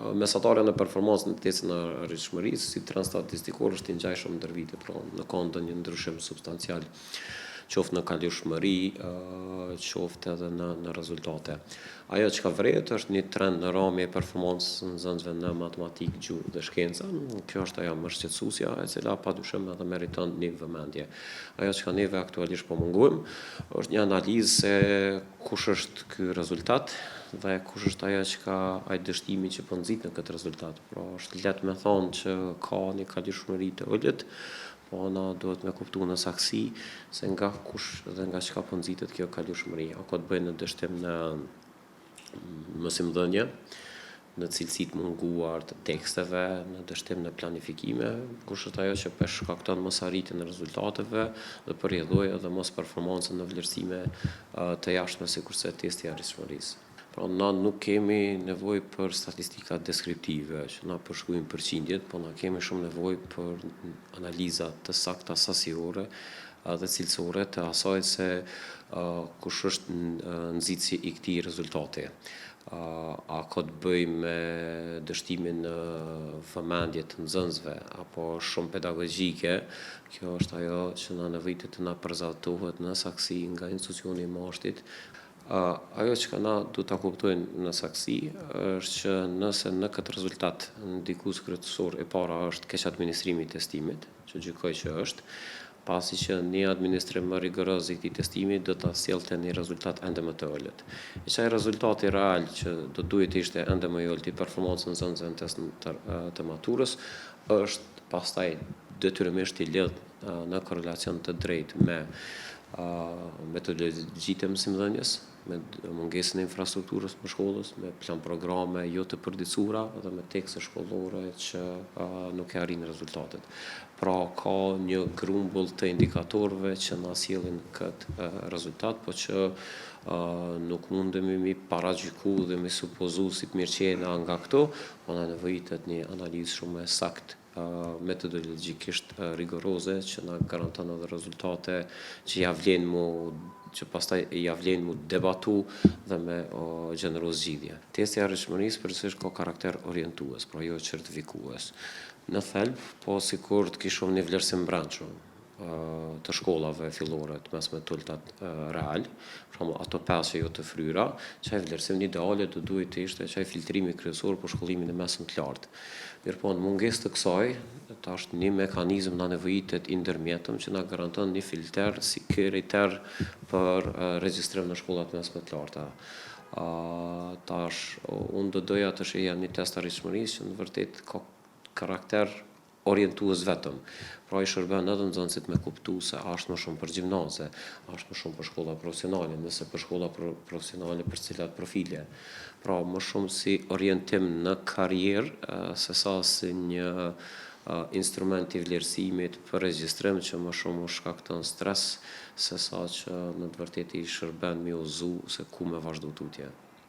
Mesatarja në performancën në testin e arritshmërisë si trend statistikor është i ngjashëm ndër vite, pra në ka ndonjë ndryshim substancial, qoftë në kalueshmëri, qoftë edhe në rezultate. Ajo që ka vret është një trend në ramje performancës në nxënësve në matematikë, gjuhë dhe shkenca. Kjo është ajo më shqetësuesja, e cila padyshim edhe meriton një vëmendje. Ajo që neve aktualisht po mungojmë është një analizë se kush është ky rezultat dhe kush është ajo që ka ai dështimi që po nxit në këtë rezultat. Pra është lehtë me thonë që ka një kalueshmëri të ulët, po na duhet me kuptu në saksi se nga kush dhe nga çka po nxitet kjo kalueshmëri. A ka të bëjë në dështim në mësimdhënie, në cilësitë munguar të teksteve, në dështim në planifikime, kush është ajo që shkakton mos arritjen e rezultateve dhe përjedhoi edhe mos performancën në vlerësime të jashtme sikurse testi i arritshmërisë. Pra na nuk kemi nevojë për statistika deskriptive, që na përshkruajnë përqindjet, po na kemi shumë nevojë për analiza të sakta sasiore dhe cilësore të asaj se kush është nxitsi i këtij rezultati. A ka të bëjë me dështimin në vëmendje të nxënësve apo shumë pedagogjike, kjo është ajo që na nevojitet të na prezantohet në saksi nga institucioni i mashtit. Ajo që na duhet ta kuptojnë në saksi është që nëse në këtë rezultat ndikues kryesor e para është keq administrimi i testimit, që gjykoj që është, pasi që një administrim më rigoroz i këtij testimi do ta sjellte një rezultat ende më të ulët. E çaj rezultati real që do duhet të ishte ende më i ulët i performancës nxënësve në testin të maturës është pastaj detyrimisht i lidh në korrelacion të drejtë me metodologjitë e mësimdhënies, me mungesën e infrastrukturës për shkollës, me plan programe jo të përditësuara dhe me tekste shkollore që nuk e arrin rezultatet. Pra ka një grumbull të indikatorëve që na sjellin këtë rezultat, po që nuk mundemi mi paragjyku dhe mi supozu si të mirëqenia nga këto, po na nevojitet një analizë shumë e saktë metodologjikisht rigoroze që na garanton edhe rezultate që pastaj ja vlen mu debatu dhe me gjeneroz zgjidhje. Testi i arritshmërisë përgjithsisht ka karakter orientues, pra jo certifikues. Në thelb, po sikur të kishim një vlerësim brendshëm të shkollave fillore të mesme të ultat real, pra ato 5 që jo të fryra, çaj vlerësim ideale do duhet të ishte çaj filtrimi kryesor për shkollimin e mesëm të lartë. Mirëpo në mungesë të kësaj, tash një mekanizëm na nevojitet i ndërmjetëm që na garanton një filter si kriter për regjistrim në shkollat mesme të larta. Tash unë do doja të shihja një test arritshmërisë që në vërtet ka karakter orientues vetëm. Pra i shërben edhe nxënësit me kuptu se është më shumë për gjimnaze, është më shumë për shkolla profesionale, nëse për shkolla profesionale për cilat profile. Pra më shumë si orientim në karrierë, se sa si një instrument i vlerësimit për regjistrim që më shumë u shkakton stres, se sa që në të vërtetë i shërben mi uzu se ku me vazhdu tutje.